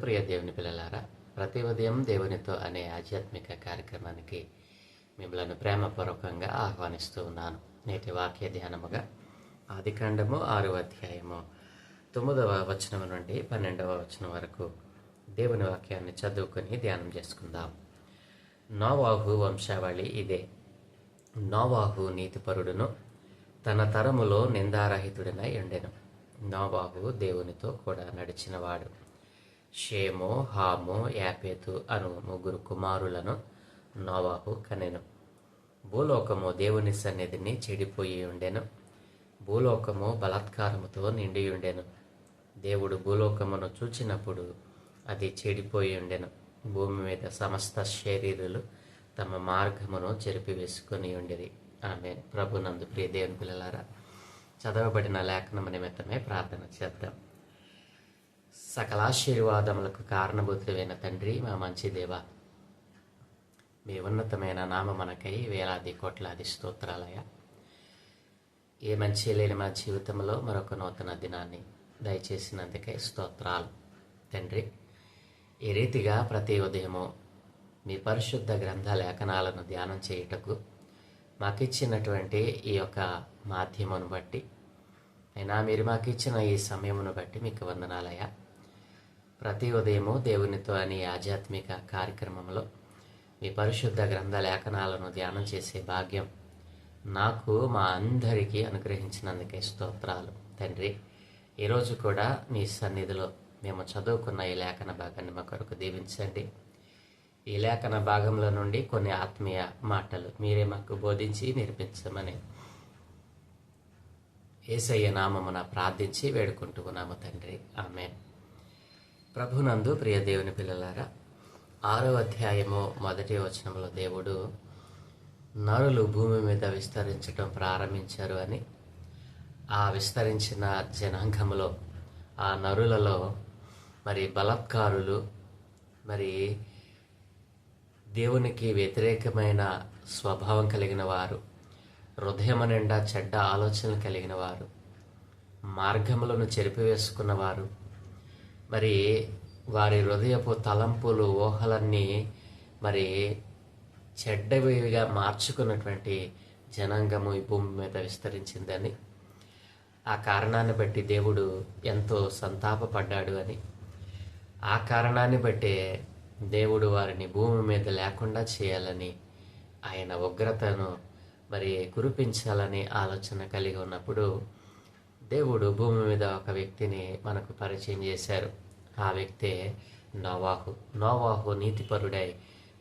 ప్రియ దేవుని పిల్లలారా, ప్రతి ఉదయం దేవునితో అనే ఆధ్యాత్మిక కార్యక్రమానికి మిమ్మల్ని ప్రేమపూర్వకంగా ఆహ్వానిస్తూ ఉన్నాను. నేటి వాక్య ధ్యానముగా ఆదికాండము 6వ అధ్యాయము 9వ వచనం నుండి 12వ వచనం వరకు దేవుని వాక్యాన్ని చదువుకొని ధ్యానం చేసుకుందాం. నోవాహు వంశావళి ఇదే. నోవాహు నీతిపరుడును తన తరములో నిందారహితుడినై ఉండెను. నోవాహు దేవునితో కూడా నడిచినవాడు. షేము, హాము, యాపేతు అను 3 కుమారులను నోవాహు కనెను. భూలోకము దేవుని సన్నిధిని చెడిపోయి ఉండెను. భూలోకము బలాత్కారముతో నిండి ఉండెను. దేవుడు భూలోకమును చూచినప్పుడు అది చెడిపోయి ఉండెను. భూమి మీద సమస్త శరీరులు తమ మార్గమును చెరిపివేసుకొని ఉండిరి. ఆమేన్. ప్రభునందు ప్రియ దేవుని పిల్లలారా, చదవబడిన లేఖనము నిమిత్తమే ప్రార్థన చేద్దాం. సకలాశీర్వాదములకు కారణభూతులైన తండ్రి, మా మంచి దేవ, మీ ఉన్నతమైన నామమునకై వేలాది కోట్లాది స్తోత్రాలయ. ఏ మంచి లేని మా జీవితంలో మరొక నూతన దినాన్ని దయచేసినందుకే స్తోత్రాలు తండ్రి. ఈ రీతిగా ప్రతి ఉదయము మీ పరిశుద్ధ గ్రంథ లేఖనాలను ధ్యానం చేయుటకు మాకిచ్చినటువంటి ఈ యొక్క మాధ్యమును బట్టి అయినా మీరు మాకిచ్చిన ఈ సమయమును బట్టి మీకు వందనాలయ. ప్రతి ఉదయము దేవునితో అనే ఆధ్యాత్మిక కార్యక్రమంలో మీ పరిశుద్ధ గ్రంథ లేఖనాలను ధ్యానం చేసే భాగ్యం నాకు, మా అందరికీ అనుగ్రహించినందుకే స్తోత్రాలు తండ్రి. ఈరోజు కూడా మీ సన్నిధిలో మేము చదువుకున్న ఈ లేఖన భాగాన్ని మా కొరకు దీవించండి. ఈ లేఖన భాగంలో నుండి కొన్ని ఆత్మీయ మాటలు మీరే మాకు బోధించి నేర్పించమని యేసయ్య నామమున ప్రార్థించి వేడుకుంటూ ఉన్నాము తండ్రి. ఆమేన్. ప్రభునందు ప్రియ దేవుని పిల్లలారా, 6వ అధ్యాయము 1వ వచనంలో దేవుడు నరులు భూమి మీద విస్తరించటం ప్రారంభించారు అని, ఆ విస్తరించిన జనాంగంలో ఆ నరులలో మరి బలాత్కారులు, మరి దేవునికి వ్యతిరేకమైన స్వభావం కలిగిన వారు, హృదయం నిండా చెడ్డ ఆలోచనలు కలిగిన వారు, మార్గములను చెరిపివేసుకున్నవారు, మరి వారి హృదయపు తలంపులు, ఊహలన్నీ మరి చెడ్డవిగా మార్చుకున్నటువంటి జనాంగము ఈ భూమి మీద విస్తరించిందని, ఆ కారణాన్ని బట్టి దేవుడు ఎంతో సంతాపపడ్డాడు అని, ఆ కారణాన్ని బట్టే దేవుడు వారిని భూమి మీద లేకుండా చేయాలని, ఆయన ఉగ్రతను మరి కురిపించాలని ఆలోచన కలిగి ఉన్నప్పుడు దేవుడు భూమి మీద ఒక వ్యక్తిని మనకు పరిచయం చేశారు. ఆ వ్యక్తే నోవాహు. నోవాహు నీతిపరుడై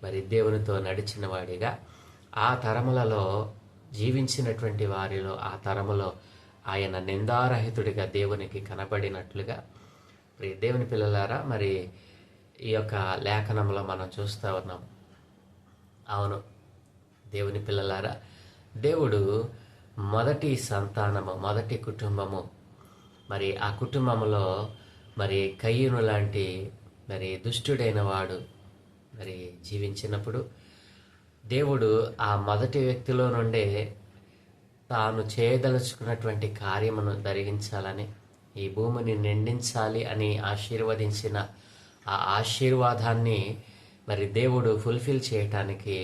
మరి దేవునితో నడిచిన వాడిగా, ఆ తరములలో జీవించినటువంటి వారిలో ఆ తరములో ఆయన నిందారహితుడిగా దేవునికి కనబడినట్లుగా మరి దేవుని పిల్లలారా, మరి ఈ యొక్క లేఖనంలో మనం చూస్తూ ఉన్నాం. అవును దేవుని పిల్లలారా, దేవుడు మొదటి సంతానము, మొదటి కుటుంబము, మరి ఆ కుటుంబంలో మరి కయ్యూను లాంటి మరి దుష్టుడైన వాడు మరి జీవించినప్పుడు దేవుడు ఆ మొదటి వ్యక్తిలో నుండే తాను చేయదలుచుకున్నటువంటి కార్యమును జరిగించాలని, ఈ భూమిని నిండించాలి అని ఆశీర్వదించిన ఆ ఆశీర్వాదాన్ని మరి దేవుడు ఫుల్ఫిల్ చేయటానికి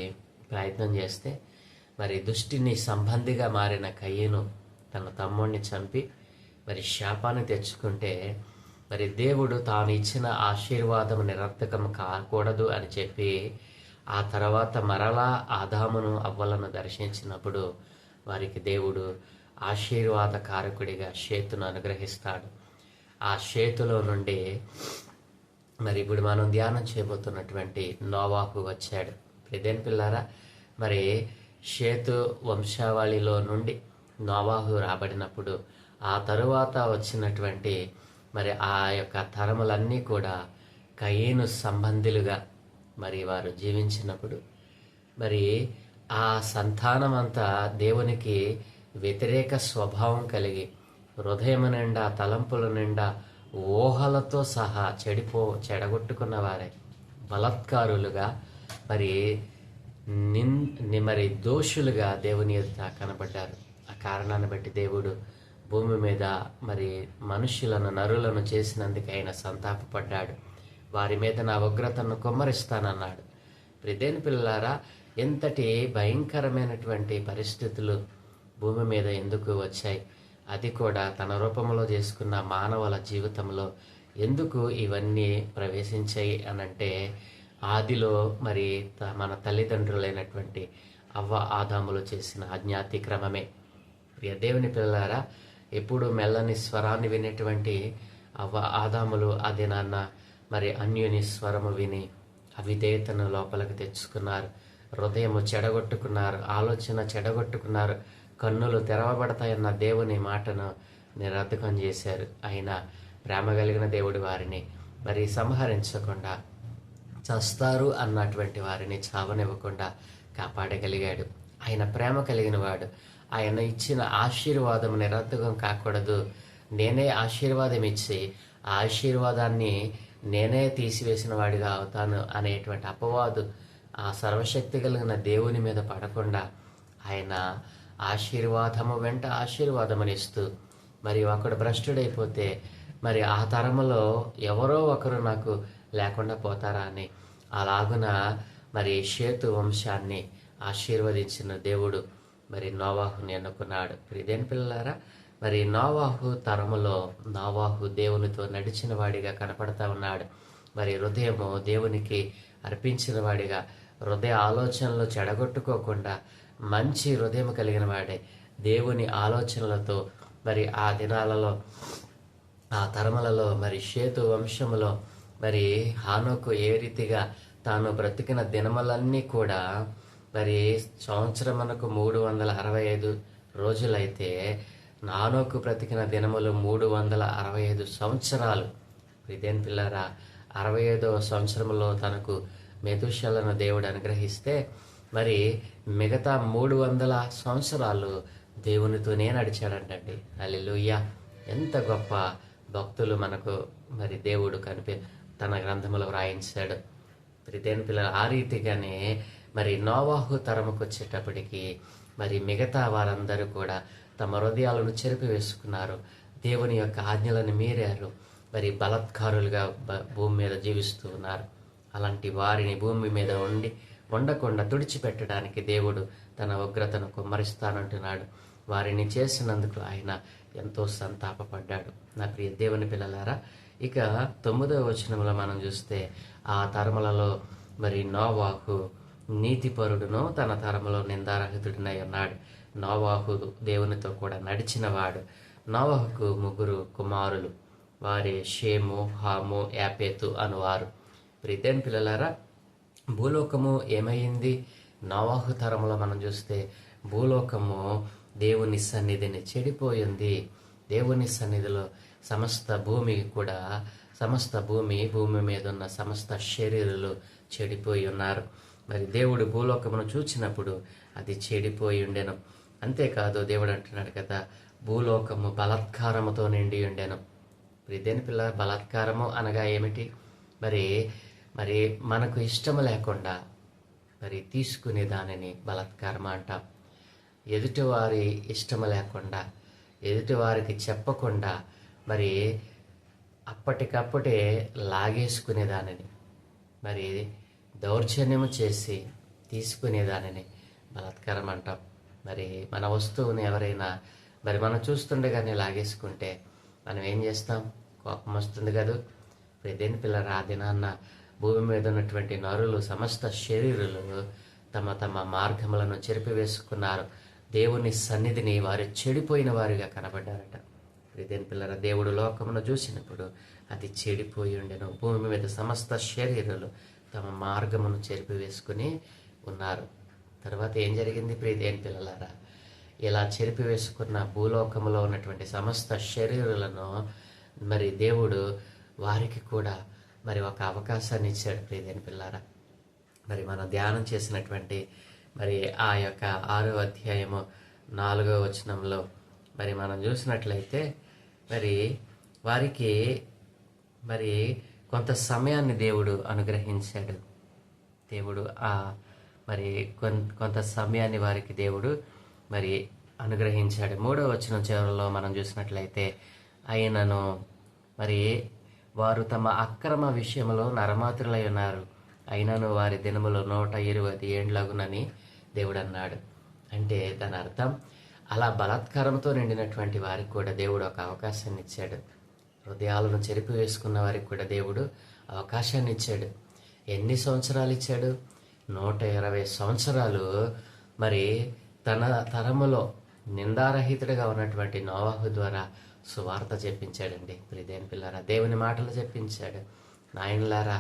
ప్రయత్నం చేస్తే, మరి దుష్టిని సంబంధిగా మారిన కయ్యను తన తమ్ముడిని చంపి మరి శాపాన్ని తెచ్చుకుంటే, మరి దేవుడు తాను ఇచ్చిన ఆశీర్వాదం నిరర్థకం కాకూడదు అని చెప్పి ఆ తర్వాత మరలా ఆదామును అవ్వలను దర్శించినప్పుడు వారికి దేవుడు ఆశీర్వాద కారకుడిగా షేతును అనుగ్రహిస్తాడు. ఆ షేతులో నుండి మరి ఇప్పుడు మనం ధ్యానం చేయబోతున్నటువంటి నోవాహు వచ్చాడు. ప్రదేన్ పిల్లారా, మరి షేతు వంశావళిలో నుండి నోవాహు రాబడినప్పుడు ఆ తరువాత వచ్చినటువంటి మరి ఆ యొక్క తరములన్నీ కూడా కయీను సంబంధులుగా మరి వారు జీవించినప్పుడు మరి ఆ సంతానం అంతా దేవునికి వ్యతిరేక స్వభావం కలిగి, హృదయం నిండా, తలంపుల నిండా, ఊహలతో సహా చెడగొట్టుకున్న వారే బలాత్కారులుగా మరి మరి దోషులుగా దేవుని ఎదుట కనబడ్డారు. ఆ కారణాన్ని బట్టి దేవుడు భూమి మీద మరి మనుష్యులను, నరులను చేసినందుకు ఆయన సంతాపపడ్డాడు. వారి మీద నా ఉగ్రతను కుమ్మరిస్తానన్నాడు. ప్రియదేని పిల్లలారా, ఎంతటి భయంకరమైనటువంటి పరిస్థితులు భూమి మీద ఎందుకు వచ్చాయి? అది కూడా తన రూపంలో చేసుకున్న మానవుల జీవితంలో ఎందుకు ఇవన్నీ ప్రవేశించాయి అనంటే, ఆదిలో మరి మన తల్లిదండ్రులైనటువంటి అవ్వ ఆదాములు చేసిన అజ్ఞాతిక్రమమే. ప్రియ దేవుని పిల్లలారా, ఎప్పుడు మెల్లని స్వరాన్ని వినేటువంటి అవ్వ ఆదాములు ఆ దినాన్న మరి అన్యుని స్వరము విని అవిధేయతను లోపలికి తెచ్చుకున్నారు. హృదయము చెడగొట్టుకున్నారు, ఆలోచన చెడగొట్టుకున్నారు. కన్నులు తెరవబడతాయన్న దేవుని మాటను నిరర్థకం చేశారు. అయినా ప్రేమ కలిగిన దేవుడు వారిని మరి సంహరించకుండా, చస్తారు అన్నటువంటి వారిని చావనివ్వకుండా కాపాడగలిగాడు. ఆయన ప్రేమ కలిగిన వాడు. ఆయన ఇచ్చిన ఆశీర్వాదం నిరర్థకం కాకూడదు. నేనే ఆశీర్వాదం ఇచ్చి ఆ ఆశీర్వాదాన్ని నేనే తీసివేసిన వాడిగా అవుతాను అనేటువంటి అపవాదు ఆ సర్వశక్తి కలిగిన దేవుని మీద పడకుండా ఆయన ఆశీర్వాదము వెంట ఆశీర్వాదమునిస్తూ, మరి ఒకడు భ్రష్టుడైపోతే మరి ఆ తరములో ఎవరో ఒకరు నాకు లేకుండా పోతారా అని అలాగున మరి షేతు వంశాన్ని ఆశీర్వదించిన దేవుడు మరి నోవాహుని ఎన్నుకున్నాడు. ప్రియదేని పిల్లలారా, మరి నోవాహు తరములో నోవాహు దేవునితో నడిచిన వాడిగా కనపడతా ఉన్నాడు. మరి హృదయము దేవునికి అర్పించిన వాడిగా, హృదయ ఆలోచనలు చెడగొట్టుకోకుండా మంచి హృదయం కలిగిన వాడే దేవుని ఆలోచనలతో మరి ఆ దినాలలో ఆ తరములలో మరి షేతు వంశములో మరి హానోకు ఏ రీతిగా తాను బ్రతికిన దినములన్నీ కూడా మరి సంవత్సరమునకు 365 రోజులైతే హానోకు బ్రతికిన దినములు 365 సంవత్సరాలు. ఇదేం పిల్లరా, 65వ సంవత్సరంలో తనకు మెతుషలను దేవుడు అనుగ్రహిస్తే మరి మిగతా 300 సంవత్సరాలు దేవునితోనే నడిచాడంటండి. హల్లెలూయా! ఎంత గొప్ప భక్తులు మనకు మరి దేవుడు తన గ్రంథములో వ్రాయించాడు. ప్రియదేని పిల్లలు, ఆ రీతిగానే మరి నోవాహు తరముకు వచ్చేటప్పటికి మరి మిగతా వారందరూ కూడా తమ హృదయాలను చెరిపివేసుకున్నారు. దేవుని యొక్క ఆజ్ఞలను మీరారు. మరి బలాత్కారులుగా భూమి మీద జీవిస్తూ ఉన్నారు. అలాంటి వారిని భూమి మీద ఉండకుండా తుడిచిపెట్టడానికి దేవుడు తన ఉగ్రతను కుమ్మరిస్తానంటున్నాడు. వారిని చేసినందుకు ఆయన ఎంతో సంతాపపడ్డాడు. నా ప్రియ దేవుని పిల్లలారా, ఇక 9వ వచనంలో మనం చూస్తే ఆ తరములలో మరి నోవాహు నీతిపరుడును తన తరములో నిందారహితుడినై ఉన్నాడు. నోవాహు దేవునితో కూడా నడిచినవాడు. నోవాహుకు 3 కుమారులు. వారే షేము, హాము, యాపేతు అనువారు. ప్రియదేని పిల్లలారా, భూలోకము ఏమైంది? నోవాహు తరములో మనం చూస్తే భూలోకము దేవుని సన్నిధిని చెడిపోయింది. దేవుని సన్నిధిలో సమస్త భూమి మీద ఉన్న సమస్త శరీరులు చెడిపోయి ఉన్నారు. మరి దేవుడు భూలోకమును చూచినప్పుడు అది చెడిపోయి ఉండెను. అంతేకాదు, దేవుడు అంటున్నాడు కదా, భూలోకము బలాత్కారముతో నిండి ఉండెను. ప్రియదేని పిల్ల, బలాత్కారము అనగా ఏమిటి? మరి మనకు ఇష్టము లేకుండా మరి తీసుకునే దానిని బలాత్కారం అంటాం. ఎదుటివారి ఇష్టము లేకుండా, ఎదుటివారికి చెప్పకుండా మరి అప్పటికప్పుడే లాగేసుకునేదానిని, మరి దౌర్జన్యము చేసి తీసుకునేదానిని బలాత్కారం అంటాం. మరి మన వస్తువుని ఎవరైనా మరి మనం చూస్తుండగానే లాగేసుకుంటే మనం ఏం చేస్తాం? కోపం వస్తుంది కదా. ప్రియదేని పిల్లల, ఆ దినాన్న భూమి మీద ఉన్నటువంటి నరులు సమస్త శరీరులు తమ తమ మార్గములను చెరిపివేసుకున్నారు. దేవుని సన్నిధిని వారు చెడిపోయిన వారిగా కనబడ్డారట. ప్రియదేని పిల్లల, దేవుడు లోకమును చూసినప్పుడు అది చెడిపోయి ఉండెను. భూమి మీద సమస్త శరీరులు తమ మార్గమును చెరిపివేసుకుని ఉన్నారు. తర్వాత ఏం జరిగింది? ప్రియదేని పిల్లలారా, ఇలా చెరిపివేసుకున్న భూలోకములో ఉన్నటువంటి సమస్త శరీరులను మరి దేవుడు వారికి కూడా మరి ఒక అవకాశాన్ని ఇచ్చాడు. ప్రియదేని పిల్లారా, మరి మనం ధ్యానం చేసినటువంటి మరి ఆ యొక్క 6వ అధ్యాయము 4వ వచనంలో మరి మనం చూసినట్లయితే మరి వారికి మరి కొంత సమయాన్ని దేవుడు అనుగ్రహించాడు. దేవుడు మరి కొంత సమయాన్ని వారికి దేవుడు మరి అనుగ్రహించాడు. 3వ వచనం చివరిలో మనం చూసినట్లయితే, ఆయనను మరి వారు తమ అక్రమ విషయంలో నరమాతులై ఉన్నారు, అయినను వారి దినములో 120 ఏండ్లగునని దేవుడు అన్నాడు. అంటే దాని అర్థం, అలా బలాత్కారంతో నిండినటువంటి వారికి కూడా దేవుడు ఒక అవకాశాన్ని ఇచ్చాడు. హృదయాలను చెరిపి వేసుకున్న వారికి కూడా దేవుడు అవకాశాన్ని ఇచ్చాడు. ఎన్ని సంవత్సరాలు ఇచ్చాడు? 120 సంవత్సరాలు. మరి తన తరములో నిందారహితుడిగా ఉన్నటువంటి నోవాహు ద్వారా సువార్త చెప్పించాడండి. ప్రియదేని పిల్లారా, దేవుని మాటలు చెప్పించాడు. నాయనలారా,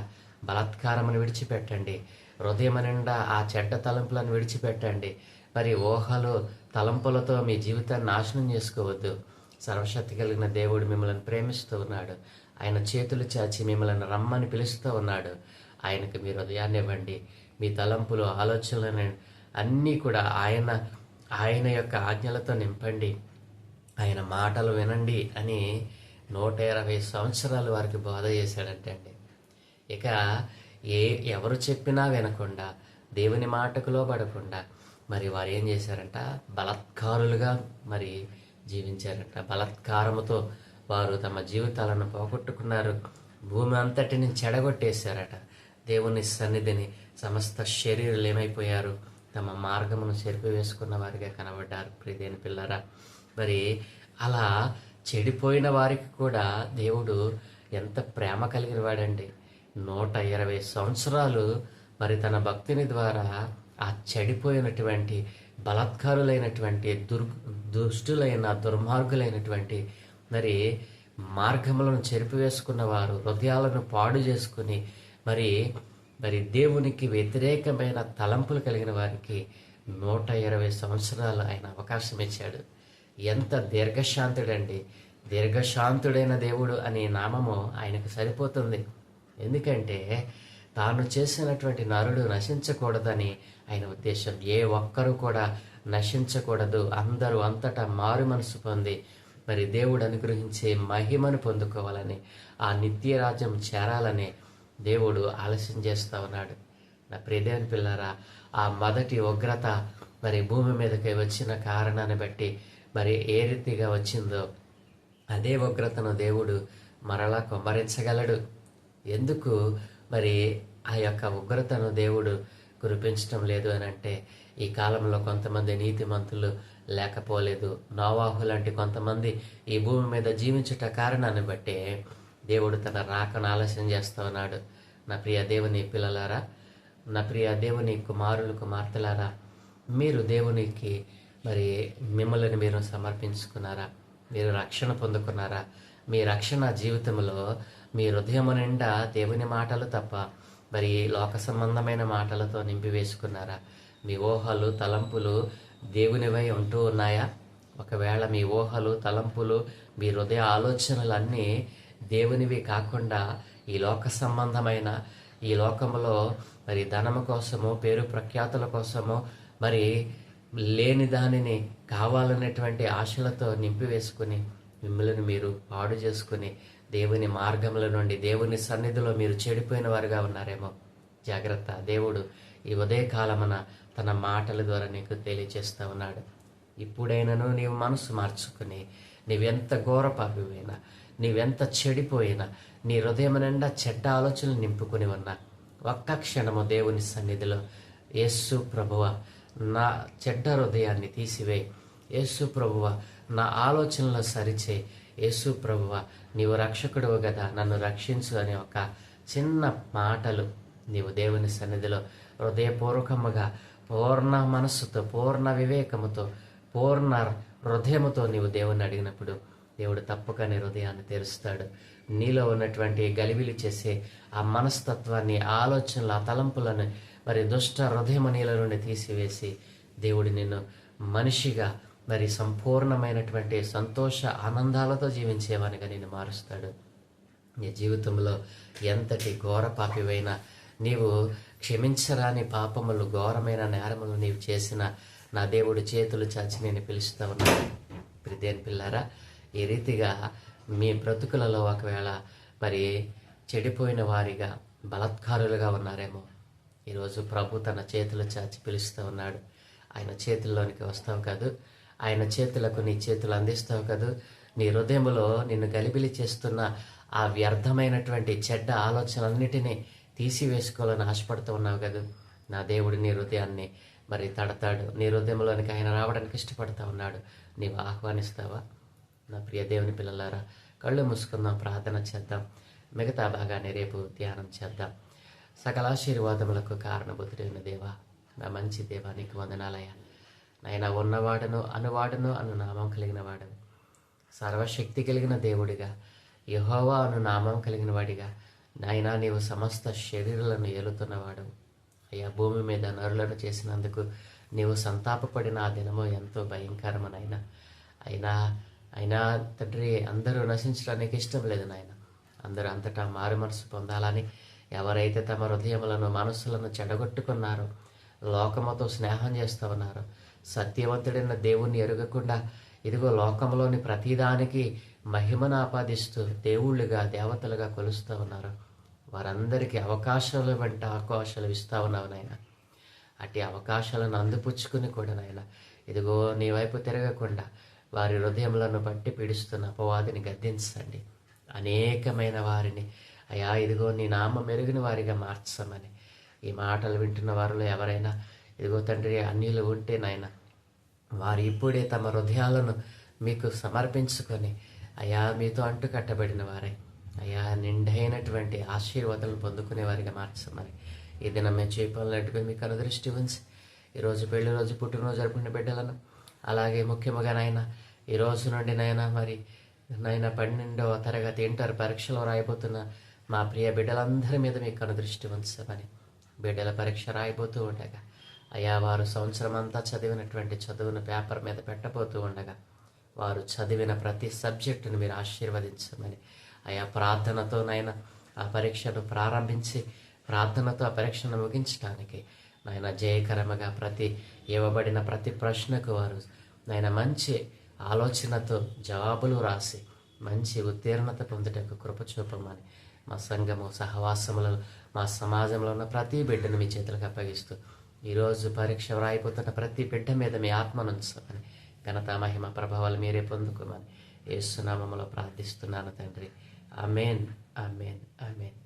బలాత్కారమును విడిచిపెట్టండి, హృదయం నిండా ఆ చెడ్డ తలంపులను విడిచిపెట్టండి. మరి ఊహలు తలంపులతో మీ జీవితాన్ని నాశనం చేసుకోవద్దు. సర్వశక్తి కలిగిన దేవుడు మిమ్మల్ని ప్రేమిస్తూ ఉన్నాడు. ఆయన చేతులు చాచి మిమ్మల్ని రమ్మని పిలుస్తూ ఉన్నాడు. ఆయనకు మీ హృదయాన్ని ఇవ్వండి. మీ తలంపులు, ఆలోచనలను అన్నీ కూడా ఆయన యొక్క ఆజ్ఞలతో నింపండి. ఆయన మాటలు వినండి అని 120 సంవత్సరాలు వారికి బోధ చేశాడంటే అండి. ఇక ఎవరు చెప్పినా వినకుండా, దేవుని మాటకు లోబడకుండా మరి వారు ఏం చేశారంట? బలాత్కారులుగా మరి జీవించారంట. బలాత్కారముతో వారు తమ జీవితాలను పోగొట్టుకున్నారు. భూమి అంతటిని చెడగొట్టేశారట. దేవుని సన్నిధిని, సమస్త శరీరాలు ఏమైపోయారు? తమ మార్గమును చెరిపివేసుకున్న వారిగా కనబడ్డారు. ప్రియదేని పిల్లరా, మరి అలా చెడిపోయిన వారికి కూడా దేవుడు ఎంత ప్రేమ కలిగిన వాడండి. 120 సంవత్సరాలు మరి తన భక్తిని ద్వారా ఆ చెడిపోయినటువంటి, బలాత్కారులైనటువంటి, దుష్టులైన, దుర్మార్గులైనటువంటి మరి మార్గములను చెరిపివేసుకున్న వారు, హృదయాలను పాడు చేసుకుని మరి దేవునికి వ్యతిరేకమైన తలంపులు కలిగిన వారికి 120 సంవత్సరాలు ఆయన అవకాశం ఇచ్చాడు. ఎంత దీర్ఘశాంతుడండి! దీర్ఘశాంతుడైన దేవుడు అనే నామము ఆయనకు సరిపోతుంది. ఎందుకంటే తాను చేసినటువంటి నరుడు నశించకూడదని ఆయన ఉద్దేశం. ఏ ఒక్కరూ కూడా నశించకూడదు, అందరూ అంతటా మారు మనసు పొంది మరి దేవుడు అనుగ్రహించే మహిమను పొందుకోవాలని, ఆ నిత్య రాజ్యం చేరాలని దేవుడు ఆలస్యం చేస్తూ ఉన్నాడు. నా ప్రియదేవుని పిల్లరా, ఆ మొదటి ఉగ్రత మరి భూమి మీదకి వచ్చిన కారణాన్ని బట్టి మరి ఏ రీతిగా వచ్చిందో అదే ఉగ్రతను దేవుడు మరలా కుమ్మరించగలడు. ఎందుకు మరి ఆ యొక్క ఉగ్రతను దేవుడు కురిపించడం లేదు అని అంటే, ఈ కాలంలో కొంతమంది నీతిమంతులు లేకపోలేదు. నోవాహు లాంటి కొంతమంది ఈ భూమి మీద జీవించుట కారణాన్ని బట్టే దేవుడు తన రాకను ఆలస్యం చేస్తూ ఉన్నాడు. నా ప్రియ దేవుని పిల్లలారా, నా ప్రియ దేవుని కుమారులు, కుమార్తెలారా, మీరు దేవునికి మరి మిమ్మల్ని మీరు సమర్పించుకున్నారా? మీరు రక్షణ పొందుకున్నారా? మీ రక్షణ జీవితంలో మీ హృదయం నిండా దేవుని మాటలు తప్ప మరి లోక సంబంధమైన మాటలతో నింపి వేసుకున్నారా? మీ ఊహలు, తలంపులు దేవునివై ఉంటూ ఉన్నాయా? ఒకవేళ మీ ఊహలు, తలంపులు, మీ హృదయ ఆలోచనలన్నీ దేవునివి కాకుండా ఈ లోక సంబంధమైన, ఈ లోకంలో మరి ధనము కోసము, పేరు ప్రఖ్యాతుల కోసము, మరి లేని దానిని కావాలనేటువంటి ఆశలతో నింపివేసుకుని మిమ్మల్ని మీరు పాడు చేసుకుని దేవుని మార్గముల నుండి, దేవుని సన్నిధిలో మీరు చెడిపోయిన వారుగా ఉన్నారేమో. జాగ్రత్త. దేవుడు ఈ ఉదయకాలమున తన మాటల ద్వారా నీకు తెలియజేస్తూ ఉన్నాడు. ఇప్పుడైనాను నీవు మనసు మార్చుకుని, నీవెంత ఘోర పాపివైనా, నీవెంత చెడిపోయినా, నీ హృదయం నిండా చెడ్డ ఆలోచనలు నింపుకుని ఉన్నా, ఒక్క క్షణము దేవుని సన్నిధిలో, యేసు ప్రభువ నా చెడ్డ హృదయాన్ని తీసివేయి, యేసు ప్రభువ నా ఆలోచనలు సరిచేయి, యేసు ప్రభువ నీవు రక్షకుడువు కదా, నన్ను రక్షించు అనే ఒక చిన్న మాటలు నీవు దేవుని సన్నిధిలో హృదయపూర్వకముగా, పూర్ణ మనస్సుతో, పూర్ణ వివేకముతో, పూర్ణ హృదయముతో నీవు దేవుణ్ణి అడిగినప్పుడు దేవుడు తప్పక నీ హృదయాన్ని తెరుస్తాడు. నీలో ఉన్నటువంటి గలిబిలి చేసే ఆ మనస్తత్వాన్ని, ఆలోచనలు, ఆ తలంపులను మరి దుష్ట హృదయం నీల నుండి తీసివేసి దేవుడు నిన్ను మనిషిగా మరి సంపూర్ణమైనటువంటి సంతోష ఆనందాలతో జీవించేవానిగా నిన్ను మారుస్తాడు. నీ జీవితంలో ఎంతటి ఘోర పాపివైనా, నీవు క్షమించరాని పాపములు, ఘోరమైన నేరములు నీవు చేసిన నా దేవుడు చేతులు చాచి నేను పిలుస్తూ ఉన్నాను. ప్రియదేని పిల్లారా, ఈ రీతిగా మీ బ్రతుకులలో ఒకవేళ మరి చెడిపోయిన వారిగా, బలాత్కారులుగా ఉన్నారేమో. ఈరోజు ప్రభు తన చేతులు చాచి పిలుస్తూ ఉన్నాడు. ఆయన చేతుల్లోనికి వస్తావు కాదు, ఆయన చేతులకు నీ చేతులు అందిస్తావు కాదు, నీ హృదయంలో నిన్ను గలిబిలి చేస్తున్న ఆ వ్యర్థమైనటువంటి చెడ్డ ఆలోచనలన్నిటినీ తీసివేసుకోవాలని ఆశపడుతూ ఉన్నావు కదా. నా దేవుడు నీ హృదయాన్ని మరి తడతాడు. నీ హృదయంలోనికి ఆయన రావడానికి ఇష్టపడతా ఉన్నాడు. నీవు ఆహ్వానిస్తావా? నా ప్రియ దేవుని పిల్లలారా, కళ్ళు మూసుకుందాం, ప్రార్థన చేద్దాం. మిగతా భాగాన్ని రేపు ధ్యానం చేద్దాం. సకల ఆశీర్వాదములకు కారణభూతుడైన దేవా, నా మంచి దేవా, నీకు వందనాలయ్యా. నాయన ఉన్నవాడను అనువాడను అను నామం కలిగిన వాడను, సర్వశక్తి కలిగిన దేవుడిగా, యెహోవా అను నామం కలిగిన వాడిగా నాయనా నీవు సమస్త శరీరాలను ఏలుతున్నవాడు. అయ్యా, భూమి మీద నరులను చేసినందుకు నీవు సంతాపపడిన ఆ దినము ఎంతో భయంకరమనైనా. అయినా తండ్రి, అందరూ నశించడానికి ఇష్టం లేదు నాయన. అందరూ అంతటా మారు మనసు పొందాలని ఎవరైతే తమ హృదయములను మనస్సులను చెడగొట్టుకున్నారో, లోకముతో స్నేహం చేస్తూ ఉన్నారో, సత్యవంతుడైన దేవుణ్ణి ఎరుగకుండా ఇదిగో లోకంలోని ప్రతిదానికి మహిమను ఆపాదిస్తూ దేవుళ్ళుగా దేవతలుగా కొలుస్తూ ఉన్నారు, వారందరికీ అవకాశాలు వెంట అవకాశాలు ఇస్తూ ఉన్నావు నాయన. అట్టి అవకాశాలను అందిపుచ్చుకుని కూడా నాయన, ఇదిగో నీ వైపు తిరగకుండా వారి హృదయములను బట్టి పీడిస్తున్న అపవాదిని గద్దించండి. అనేకమైన వారిని అయ్యా ఇదిగో నీ నామం ఎరిగిన వారిగా మార్చమని. ఈ మాటలు వింటున్న వారిలో ఎవరైనా ఇదిగో తండ్రి అన్యులు ఉంటే నాయన, వారు ఇప్పుడే తమ హృదయాలను మీకు సమర్పించుకొని అయ్యా మీతో అంటు కట్టబడిన వారే అయ్యా నిండైనటువంటి ఆశీర్వాదాలను పొందుకునే వారిగా మార్చమని. ఈ దినం మేము చేపాలన్నట్టుగా మీకు అనుదృష్టి ఉంచి ఈరోజు పెళ్లి రోజు, పుట్టినరోజు జరుపుకునే బిడ్డలను, అలాగే ముఖ్యంగా నాయన ఈ రోజు నుండి నాయన మరి నాయన 12వ తరగతి ఇంటర్ పరీక్షలో రాయబోతున్న మా ప్రియ బిడ్డలందరి మీద మీకు అనుదృష్టి ఉంచమని. బిడ్డల పరీక్ష రాయబోతూ ఉండగా అయ్యా వారు సంవత్సరం అంతా చదివినటువంటి చదువును పేపర్ మీద పెట్టబోతూ ఉండగా వారు చదివిన ప్రతి సబ్జెక్టును మీరు ఆశీర్వదించమని. అయా ప్రార్థనతో నాయన ఆ పరీక్షను ప్రారంభించి ప్రార్థనతో ఆ పరీక్షను ముగించడానికి నాయన జయకరముగా ఇవ్వబడిన ప్రతి ప్రశ్నకు వారు నాయన మంచి ఆలోచనతో జవాబులు రాసి మంచి ఉత్తీర్ణత పొందుటకు కృప చూపమని. మా సంఘము సహవాసములను మా సమాజంలో ఉన్న ప్రతి బిడ్డను మీ చేతులకు అప్పగిస్తూ ఈరోజు పరీక్ష వ్రాయిపోతున్న ప్రతి బిడ్డ మీద మీ ఆత్మనుంచమని, ఘనత మహిమ ప్రభావాలు మీరే పొందుకోమని యేసు నామములో ప్రార్థిస్తున్నాను తండ్రి. ఆమేన్, ఆమేన్, ఆమేన్.